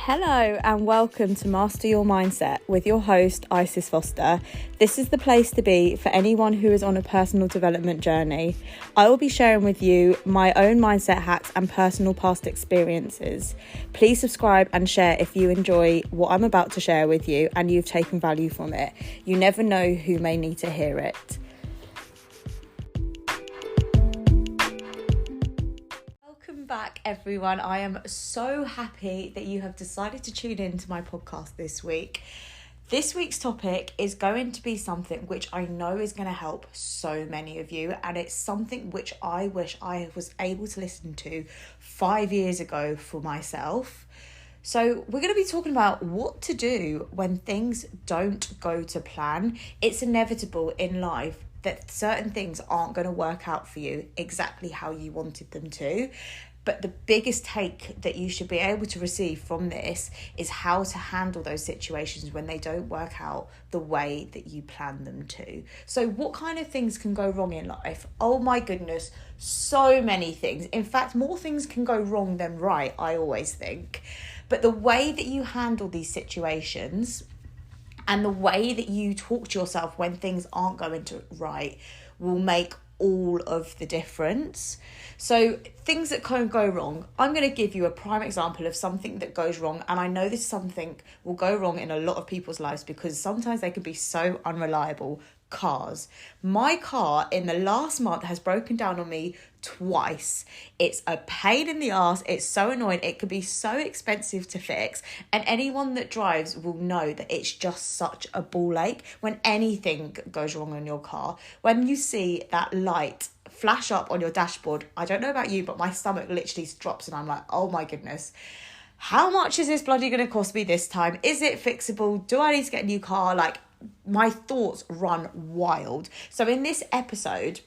Hello and welcome to Master Your Mindset with your host, Isis Foster. This is the place to be for anyone who is on a personal development journey. I will be sharing with you my own mindset hacks and personal past experiences. Please subscribe and share if you enjoy what I'm about to share with you and you've taken value from it. You never know who may need to hear it. Welcome back, everyone. I am so happy that you have decided to tune in to my podcast this week. This week's topic is going to be something which I know is going to help so many of you, and it's something which I wish I was able to listen to 5 years ago for myself. So we're going to be talking about what to do when things don't go to plan. It's inevitable in life that certain things aren't going to work out for you exactly how you wanted them to. But the biggest take that you should be able to receive from this is how to handle those situations when they don't work out the way that you plan them to. So what kind of things can go wrong in life? Oh my goodness, so many things. In fact, more things can go wrong than right, I always think. But the way that you handle these situations and the way that you talk to yourself when things aren't going to right will make all of the difference. So things that can go wrong, I'm going to give you a prime example of something that goes wrong, and I know this something will go wrong in a lot of people's lives because sometimes they can be so unreliable. Cars. My car in the last month has broken down on me twice. It's a pain in the ass. It's so annoying. It could be so expensive to fix, and anyone that drives will know that it's just such a ball ache when anything goes wrong on your car. When you see that light flash up on your dashboard, I don't know about you, but my stomach literally drops and I'm like, oh my goodness, how much is this bloody going to cost me this time? Is it fixable? Do I need to get a new car? Like, my thoughts run wild. So in this episode,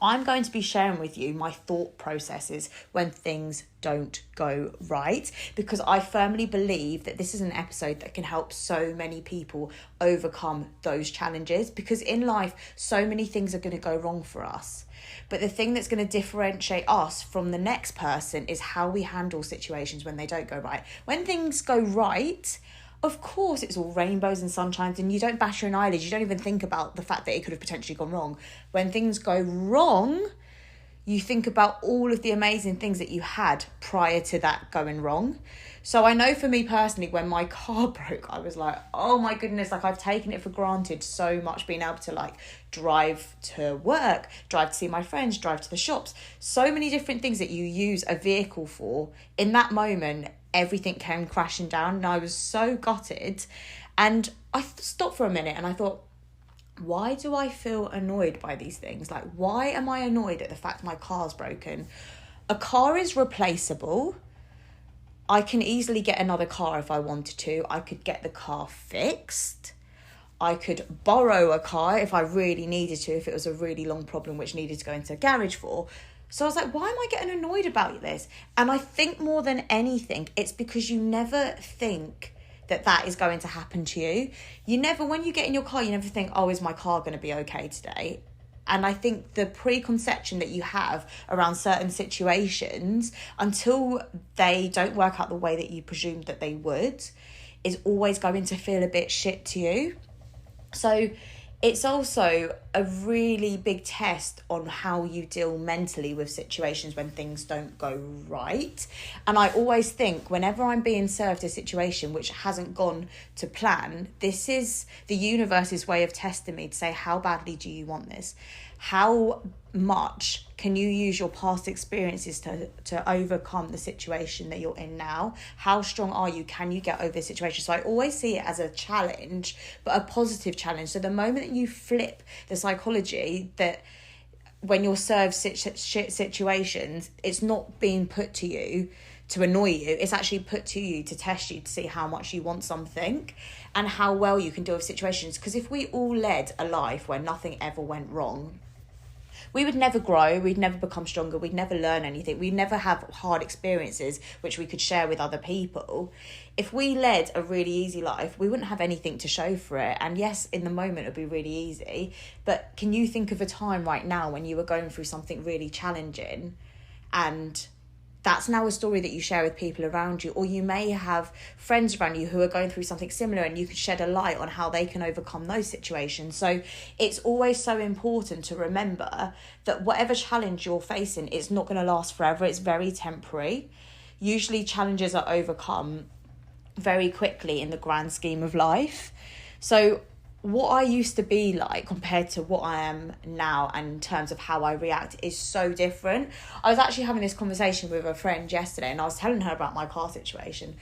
I'm going to be sharing with you my thought processes when things don't go right, because I firmly believe that this is an episode that can help so many people overcome those challenges, because in life, so many things are going to go wrong for us. But the thing that's going to differentiate us from the next person is how we handle situations when they don't go right. When things go right, of course, it's all rainbows and sunshines and you don't bash your eyelids. You don't even think about the fact that it could have potentially gone wrong. When things go wrong, you think about all of the amazing things that you had prior to that going wrong. So I know for me personally, when my car broke, I was like, oh my goodness, like I've taken it for granted so much, being able to like drive to work, drive to see my friends, drive to the shops. So many different things that you use a vehicle for. In that moment, everything came crashing down and I was so gutted. And I stopped for a minute and I thought, why do I feel annoyed by these things? Like, why am I annoyed at the fact my car's broken? A car is replaceable. I can easily get another car if I wanted to. I could get the car fixed. I could borrow a car if I really needed to, if it was a really long problem which needed to go into a garage for. So I was like, why am I getting annoyed about this? And I think more than anything, it's because you never think that that is going to happen to you. You never, when you get in your car, you never think, oh, is my car going to be okay today? And I think the preconception that you have around certain situations, until they don't work out the way that you presumed that they would, is always going to feel a bit shit to you. So it's also a really big test on how you deal mentally with situations when things don't go right. And I always think whenever I'm being served a situation which hasn't gone to plan, this is the universe's way of testing me to say, how badly do you want this? How much can you use your past experiences to overcome the situation that you're in now? How strong are you? Can you get over the situation? So I always see it as a challenge, but a positive challenge. So the moment that you flip the psychology, that when you're served shit situations, it's not being put to you to annoy you. It's actually put to you to test you, to see how much you want something and how well you can deal with situations. Because if we all led a life where nothing ever went wrong, we would never grow, we'd never become stronger, we'd never learn anything, we'd never have hard experiences which we could share with other people. If we led a really easy life, we wouldn't have anything to show for it. And yes, in the moment it'd be really easy, but can you think of a time right now when you were going through something really challenging and that's now a story that you share with people around you, or you may have friends around you who are going through something similar, and you can shed a light on how they can overcome those situations. So it's always so important to remember that whatever challenge you're facing, it's not going to last forever. It's very temporary. Usually challenges are overcome very quickly in the grand scheme of life. So what I used to be like compared to what I am now, and in terms of how I react, is so different. I was actually having this conversation with a friend yesterday, and I was telling her about my car situation.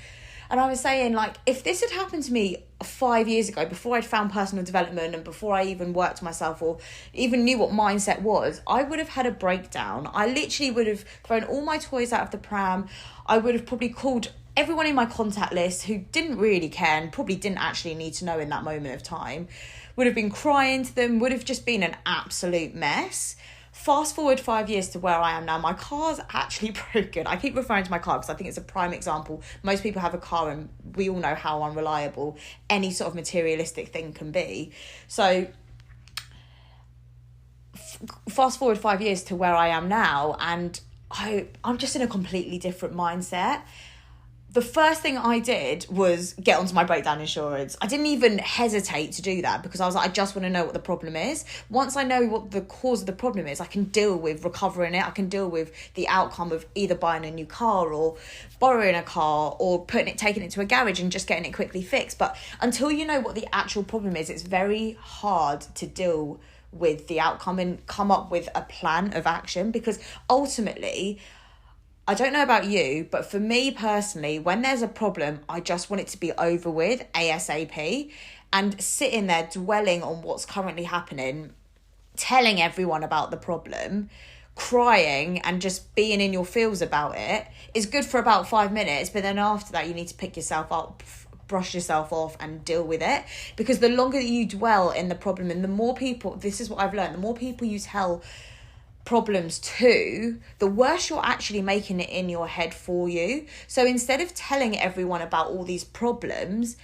And I was saying, like, if this had happened to me 5 years ago, before I'd found personal development and before I even worked myself or even knew what mindset was, I would have had a breakdown. I literally would have thrown all my toys out of the pram. I would have probably called everyone in my contact list who didn't really care and probably didn't actually need to know in that moment of time, would have been crying to them, would have just been an absolute mess. Fast forward 5 years to where I am now, my car's actually broken. I keep referring to my car because I think it's a prime example. Most people have a car, and we all know how unreliable any sort of materialistic thing can be. So fast forward 5 years to where I am now, and I'm just in a completely different mindset. The first thing I did was get onto my breakdown insurance. I didn't even hesitate to do that because I was like, I just want to know what the problem is. Once I know what the cause of the problem is, I can deal with recovering it. I can deal with the outcome of either buying a new car or borrowing a car or taking it to a garage and just getting it quickly fixed. But until you know what the actual problem is, it's very hard to deal with the outcome and come up with a plan of action, because ultimately, I don't know about you, but for me personally, when there's a problem, I just want it to be over with ASAP. And sitting there dwelling on what's currently happening, telling everyone about the problem, crying and just being in your feels about it is good for about 5 minutes. But then after that, you need to pick yourself up, brush yourself off and deal with it. Because the longer that you dwell in the problem, and the more people, this is what I've learned, the more people you tell problems to, the worse you're actually making it in your head for you. So instead of telling everyone about all these problems,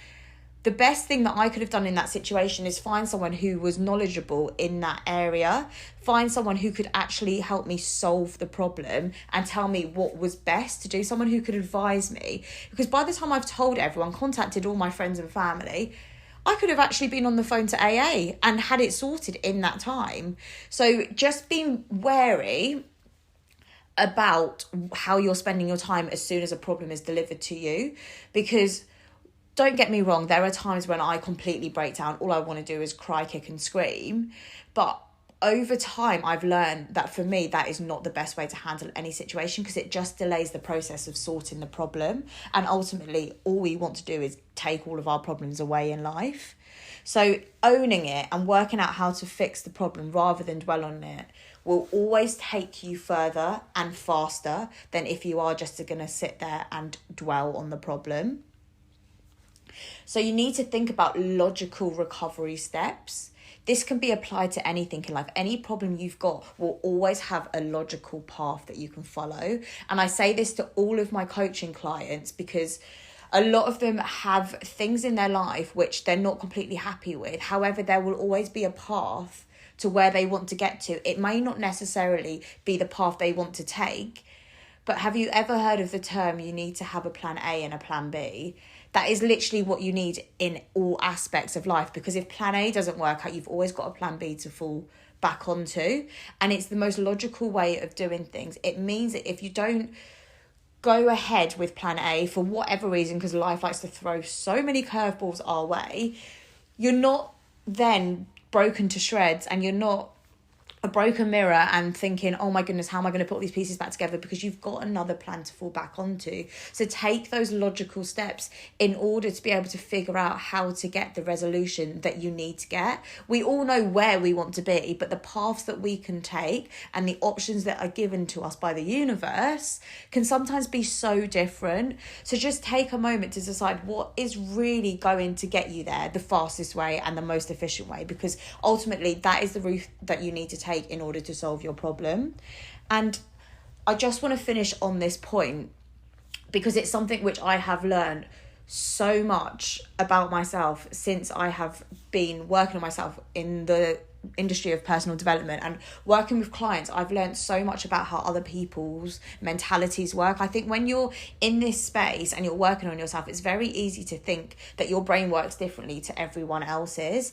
the best thing that I could have done in that situation is find someone who was knowledgeable in that area, find someone who could actually help me solve the problem and tell me what was best to do, someone who could advise me. Because by the time I've told everyone, contacted all my friends and family, I could have actually been on the phone to AA and had it sorted in that time. So just being wary about how you're spending your time as soon as a problem is delivered to you. Because don't get me wrong, there are times when I completely break down. All I want to do is cry, kick and scream. But over time, I've learned that for me, that is not the best way to handle any situation, because it just delays the process of sorting the problem. And ultimately, all we want to do is take all of our problems away in life. So owning it and working out how to fix the problem rather than dwell on it will always take you further and faster than if you are just going to sit there and dwell on the problem. So you need to think about logical recovery steps. This can be applied to anything in life. Any problem you've got will always have a logical path that you can follow. And I say this to all of my coaching clients because a lot of them have things in their life which they're not completely happy with. However, there will always be a path to where they want to get to. It may not necessarily be the path they want to take, but have you ever heard of the term, you need to have a plan A and a plan B? That is literally what you need in all aspects of life, because if plan A doesn't work out, you've always got a plan B to fall back onto. And it's the most logical way of doing things. It means that if you don't go ahead with plan A for whatever reason, because life likes to throw so many curveballs our way, you're not then broken to shreds, and you're not a broken mirror and thinking, oh my goodness, how am I going to put all these pieces back together? Because you've got another plan to fall back onto. So take those logical steps in order to be able to figure out how to get the resolution that you need to get. We all know where we want to be, but the paths that we can take and the options that are given to us by the universe can sometimes be so different. So just take a moment to decide what is really going to get you there the fastest way and the most efficient way, because ultimately that is the route that you need to take in order to solve your problem. And I just want to finish on this point because it's something which I have learned so much about myself since I have been working on myself in the industry of personal development, and working with clients, I've learned so much about how other people's mentalities work. I think when you're in this space and you're working on yourself, it's very easy to think that your brain works differently to everyone else's.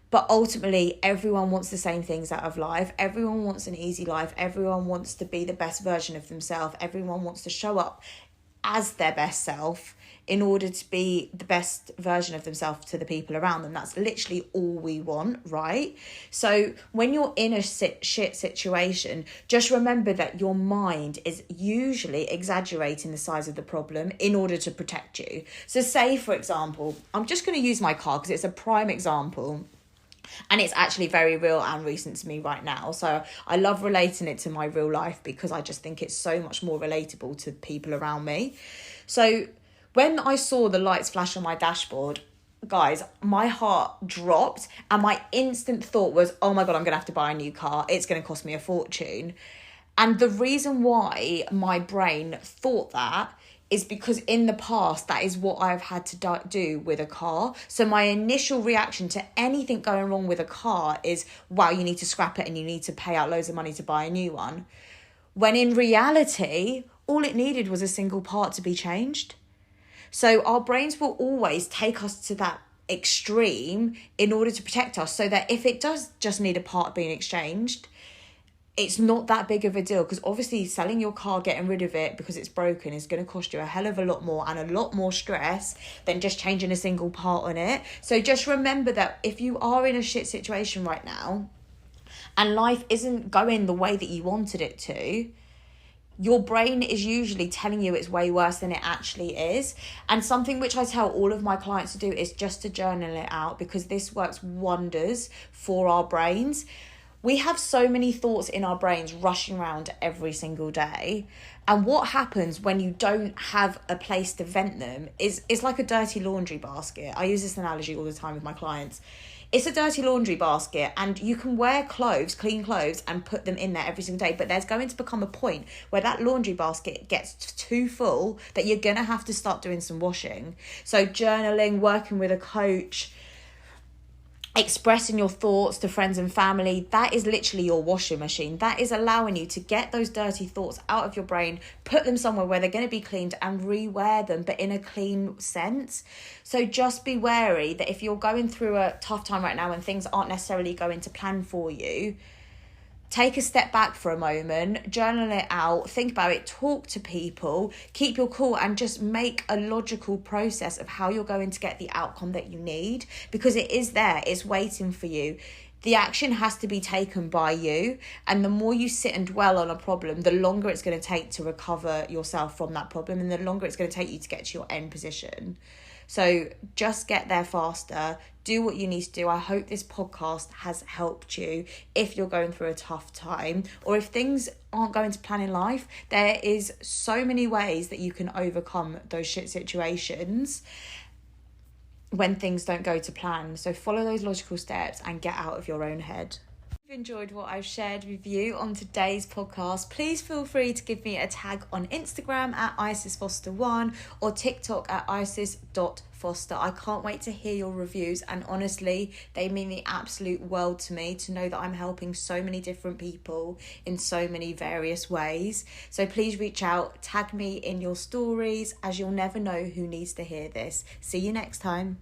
But ultimately, everyone wants the same things out of life. Everyone wants an easy life. Everyone wants to be the best version of themselves. Everyone wants to show up as their best self in order to be the best version of themselves to the people around them. That's literally all we want, right? So when you're in a shit situation, just remember that your mind is usually exaggerating the size of the problem in order to protect you. So say, for example, I'm just going to use my car because it's a prime example. And it's actually very real and recent to me right now. So I love relating it to my real life because I just think it's so much more relatable to people around me. So when I saw the lights flash on my dashboard, guys, my heart dropped and my instant thought was, oh my God, I'm going to have to buy a new car. It's going to cost me a fortune. And the reason why my brain thought that is because in the past, that is what I've had to do with a car. So my initial reaction to anything going wrong with a car is, wow, you need to scrap it and you need to pay out loads of money to buy a new one. When in reality, all it needed was a single part to be changed. So our brains will always take us to that extreme in order to protect us, so that if it does just need a part being exchanged, it's not that big of a deal, because obviously selling your car, getting rid of it because it's broken, is going to cost you a hell of a lot more and a lot more stress than just changing a single part on it. So just remember that if you are in a shit situation right now and life isn't going the way that you wanted it to, your brain is usually telling you it's way worse than it actually is. And something which I tell all of my clients to do is just to journal it out, because this works wonders for our brains. We have so many thoughts in our brains rushing around every single day. And what happens when you don't have a place to vent them is it's like a dirty laundry basket. I use this analogy all the time with my clients. It's a dirty laundry basket, and you can wear clothes, clean clothes, and put them in there every single day. But there's going to become a point where that laundry basket gets too full that you're going to have to start doing some washing. So journaling, working with a coach, expressing your thoughts to friends and family, that is literally your washing machine. That is allowing you to get those dirty thoughts out of your brain, put them somewhere where they're going to be cleaned, and rewear them, but in a clean sense. So just be wary that if you're going through a tough time right now and things aren't necessarily going to plan for you, take a step back for a moment, journal it out, think about it, talk to people, keep your cool, and just make a logical process of how you're going to get the outcome that you need, because it is there, it's waiting for you. The action has to be taken by you, and the more you sit and dwell on a problem, the longer it's going to take to recover yourself from that problem, and the longer it's going to take you to get to your end position. So just get there faster. Do what you need to do. I hope this podcast has helped you if you're going through a tough time, or if things aren't going to plan in life. There is so many ways that you can overcome those shit situations when things don't go to plan. So follow those logical steps and get out of your own head. If you've enjoyed what I've shared with you on today's podcast, please feel free to give me a tag on Instagram at IsisFoster1 or TikTok at isis.foster. I can't wait to hear your reviews, and honestly, they mean the absolute world to me to know that I'm helping so many different people in so many various ways. So please reach out, tag me in your stories, as you'll never know who needs to hear this. See you next time.